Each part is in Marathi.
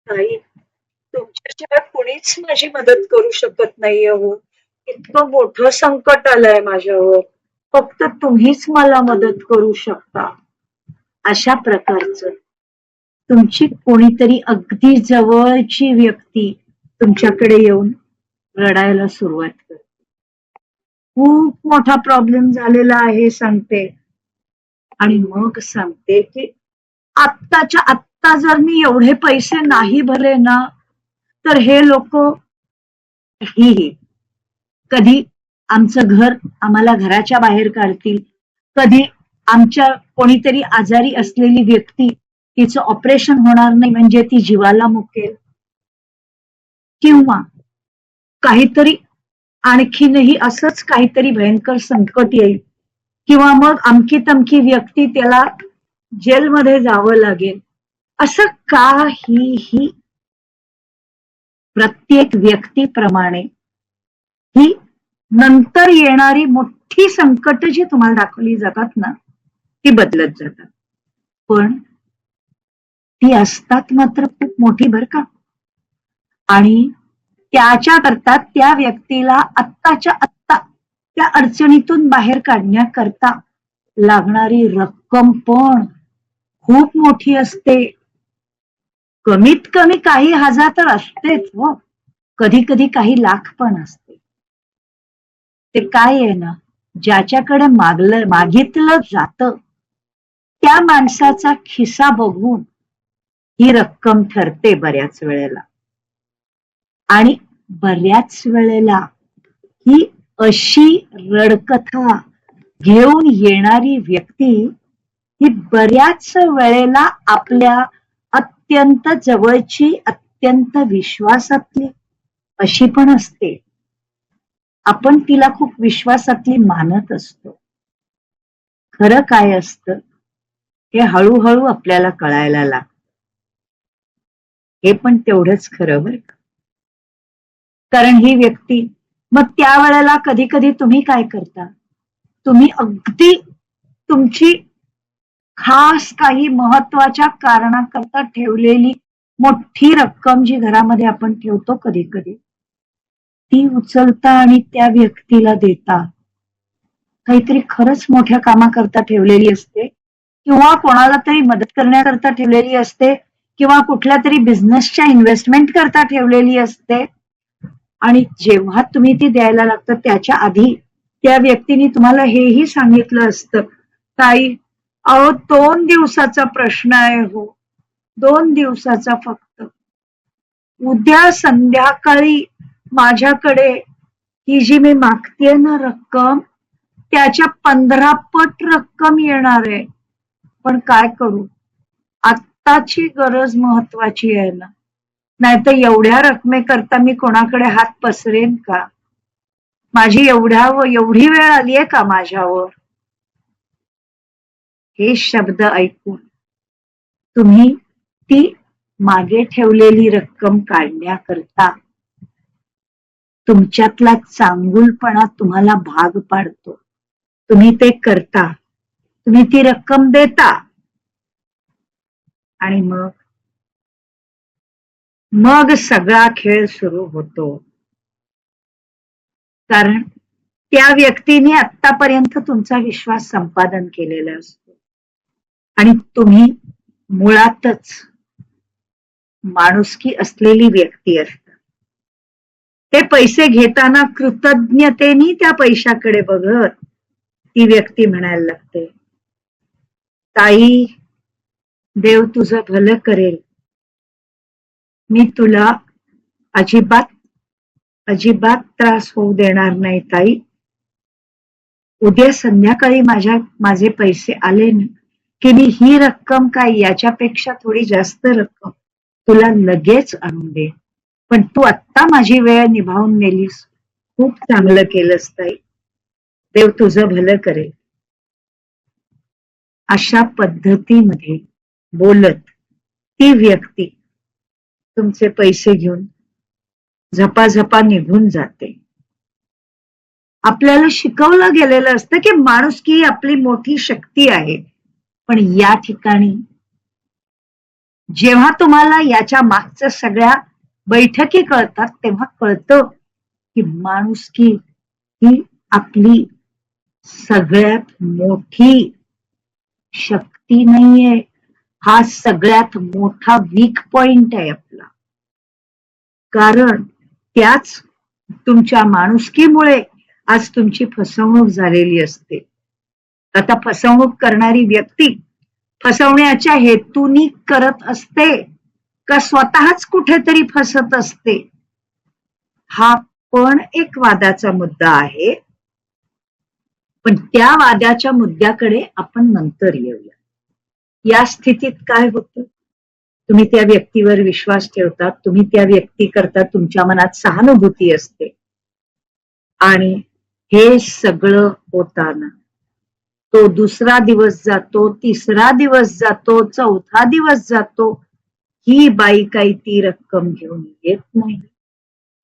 ताई, तुमच्याशिवाय कुणीच माझी मदत करू शकत नाहीये हो. इतकं मोठं संकट आलंय माझ्यावर. फक्त तुम्हीच मला मदत करू शकता. अशा प्रकारचं तुमची कोणीतरी अगदी जवळची व्यक्ती तुमच्याकडे येऊन रडायला सुरुवात करते. खूप मोठा प्रॉब्लेम झालेला आहे सांगते. आणि मग सांगते की आत्ताच्या आत्ता जर मी एवढे पैसे नाही भरले ना, तर हे लोक ही कधी आमचं घर आम्हाला घराच्या बाहेर काढतील, कधी आमच्या कोणीतरी आजारी असलेली व्यक्ती तिचं ऑपरेशन होणार नाही म्हणजे ती जीवाला मुकेल, किंवा काहीतरी आणखीनही असंच काहीतरी भयंकर संकट येईल, किंवा मग अमकी तमकी व्यक्ती त्याला जेलमध्ये जावं लागेल. असं काहीही प्रत्येक व्यक्तीप्रमाणे ही नंतर येणारी मोठी संकट जी तुम्हाला दाखवली जातात ना, ती बदलत जातात. पण ती असतात मात्र खूप मोठी बर का. आणि त्याच्याकरता त्या व्यक्तीला आत्ताच्या आत्ता त्या अडचणीतून बाहेर काढण्याकरता लागणारी रक्कम पण खूप मोठी असते. कमीत कमी काही हजार तर असतेच हो. कधी कधी काही लाख पण असते. ते काय आहे ना, ज्याच्याकडे मागितलं जातं त्या माणसाचा खिसा बघून ही रक्कम ठरते बऱ्याच वेळेला. आणि बऱ्याच वेळेला ही अशी रडकथा घेऊन येणारी व्यक्ती ही बऱ्याच वेळेला आपल्या अत्यंत जवळची, अत्यंत विश्वासातली अशी पण असते. आपण तिला खूप विश्वासातली मानत असतो. खरं काय असतं हे हळूहळू आपल्याला कळायला लागतं. हे पण तेवढंच खरं बरं का. कारण ही व्यक्ती मग त्यावेळेला कधी कधी तुम्ही काय करता, तुम्ही अगदी तुमची खास काही महत्वाच्या कारणाकरता ठेवलेली मोठी रक्कम जी घरामध्ये आपण ठेवतो कधी कधी, ती उचलता आणि त्या व्यक्तीला देता. काहीतरी खरंच मोठ्या कामाकरता ठेवलेली असते, किंवा कोणाला तरी मदत करण्याकरता ठेवलेली असते, किंवा कुठल्या तरी बिझनेसच्या इन्व्हेस्टमेंट करता ठेवलेली असते. आणि जेव्हा तुम्ही ती द्यायला लागतं त्याच्या आधी त्या व्यक्तीने तुम्हाला हेही सांगितलं असतं, ताई अहो 2 दिवसाचा प्रश्न आहे हो, 2 दिवसाचा फक्त. उद्या संध्याकाळी माझ्याकडे ही जी मी मागतेय ना रक्कम, त्याच्या 15 पट रक्कम येणार आहे. पण काय करू, आत्ताची गरज महत्वाची आहे ना, नाहीतर एवढ्या रकमेकरता मी कोणाकडे हात पसरेन का? माझी एवढी वेळ आली आहे का माझ्यावर? हे शब्द ऐकून तुम्ही ती मागे ठेवलेली रक्कम काढण्याकरता तुमच्यातला चांगुलपणा तुम्हाला भाग पाडतो. तुम्ही ते करता, तुम्ही ती रक्कम देता, आणि मग सगळा खेळ सुरू होतो. कारण त्या व्यक्तीने आतापर्यंत तुमचा विश्वास संपादन केलेला असतो आणि तुम्ही मुळातच माणुसकी असलेली व्यक्ती असता. ते पैसे घेताना कृतज्ञतेने त्या पैशाकडे बघत ती व्यक्ती म्हणायला लागते, ताई देव तुझं भलं करेल, मी तुला अजिबात त्रास होऊ देणार नाही ताई. उद्या संध्याकाळी माझे पैसे आले ना की मी ही रक्कम काय याच्यापेक्षा थोडी जास्त रक्कम तुला लगेच आणून दे. पण तू आत्ता माझी वेळ निभावून नेलीस, खूप चांगलं केलंस ताई, देव तुझं भलं करेल. अशा पद्धतीमध्ये बोलत ती व्यक्ती तुमचे पैसे घेऊन झपाझपा निघून जाते. आपल्याला शिकवलं गेलेलं असतं की माणुसकी ही आपली मोठी शक्ती आहे. पण या ठिकाणी जेव्हा तुम्हाला याच्या मागच्या सगळ्या बैठकी कळतात तेव्हा कळतं की माणुसकी ही आपली सगळ्यात मोठी शक्ती नाहीये, हा सगळ्यात मोठा वीक पॉइंट आहे आपला. कारण त्याच तुमच्या माणुसकीमुळे आज तुमची फसवणूक झालेली असते. आता फसवणूक करणारी व्यक्ती फसवण्याच्या हेतूनी करत असते का स्वतःच कुठेतरी फसत असते, हा पण एक वादाचा मुद्दा आहे. पण त्या वादाच्या मुद्द्याकडे आपण नंतर येऊया. या स्थितीत काय होतं, तुम्ही त्या व्यक्तीवर विश्वास ठेवतात, तुम्ही त्या व्यक्तीकरता तुमच्या मनात सहानुभूती असते आणि हे सगळं होताना तो दुसरा दिवस जातो, तिसरा दिवस जातो, चौथा दिवस जातो, ही बाई काही ती रक्कम घेऊन येत नाही.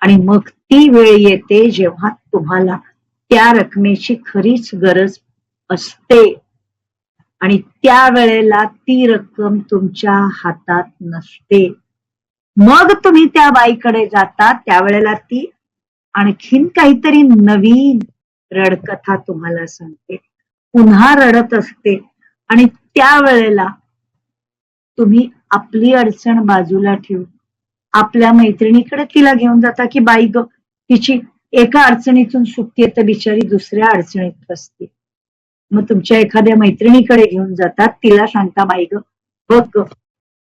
आणि मग ती वेळ येते जेव्हा तुम्हाला त्या रकमेची खरीच गरज असते आणि त्यावेळेला ती रक्कम तुमच्या हातात नसते. मग तुम्ही त्या बाईकडे जाता, त्यावेळेला ती आणखीन काहीतरी नवीन रडकथा तुम्हाला सांगते, पुन्हा रडत असते आणि त्यावेळेला तुम्ही आपली अडचण बाजूला ठेवून आपल्या मैत्रिणीकडे तिला घेऊन जाता की बाई ग, तिची एका अडचणीतून सुटते तर बिचारी दुसऱ्या अडचणीत फसते. मग तुमच्या एखाद्या मैत्रिणीकडे घेऊन जातात, तिला सांगता बाई ग, बघ ग,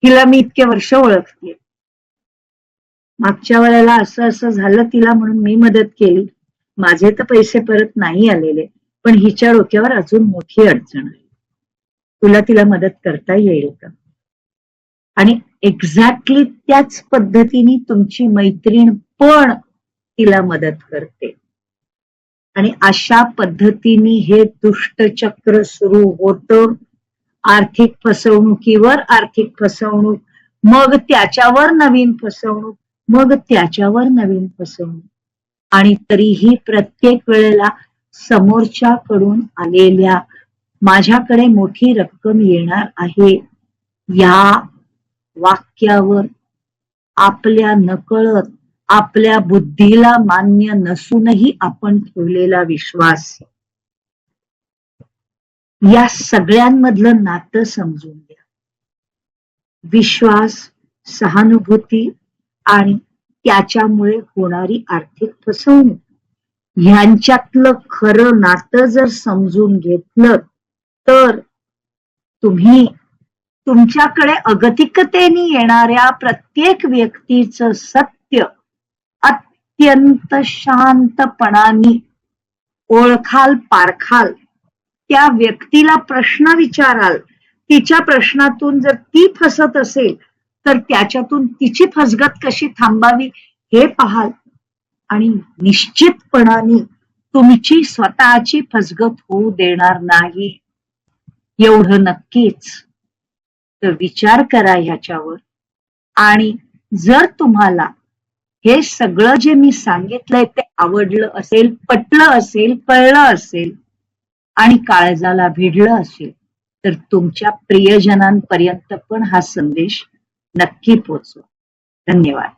तिला मी इतके वर्ष ओळखते, मागच्या वेळेला असं असं झालं तिला म्हणून मी मदत केली, माझे तर पैसे परत नाही आलेले, पण हिच्या डोक्यावर अजून मोठी अडचण आहे, तुला तिला मदत करता येईल का? आणि एक्झॅक्टली त्याच पद्धतीने तुमची मैत्रीण पण तिला मदत करते आणि अशा पद्धतीने हे दुष्टचक्र सुरू होतं. आर्थिक फसवणुकीवर आर्थिक फसवणूक, मग त्याच्यावर नवीन फसवणूक, मग त्याच्यावर नवीन फसवणूक. आणि तरीही प्रत्येक वेळेला समोरच्याकडून आलेल्या माझ्याकडे मोठी रक्कम येणार आहे या वाक्यावर आपल्या नकळत आपल्या बुद्धीला मान्य नसूनही आपण ठेवलेला विश्वास, या सगळ्यांमधलं नातं समजून घ्या. विश्वास, सहानुभूती आणि त्याच्यामुळे होणारी आर्थिक फसवणूक ह्यांच्यातलं खरं नातं जर समजून घेतलं तर तुम्ही तुमच्याकडे अगतिकतेने येणाऱ्या प्रत्येक व्यक्तीचं सत्य अत्यंत शांतपणाने ओळखाल, पारखाल. त्या व्यक्तीला प्रश्न विचाराल, तिच्या प्रश्नातून जर ती फसत असेल तर त्याच्यातून तिची फसगत कशी थांबावी हे पाहाल आणि निश्चितपणाने तुमची स्वतःची फसगत होऊ देणार नाही, एवढं नक्कीच. तर विचार करा ह्याच्यावर. आणि जर तुम्हाला हे सगळं जे मी सांगितलंय ते आवडलं असेल, पटलं असेल, कळलं असेल आणि काळजाला भिडलं असेल तर तुमच्या प्रियजनांपर्यंत पण हा संदेश नक्की पोहोचवा. धन्यवाद.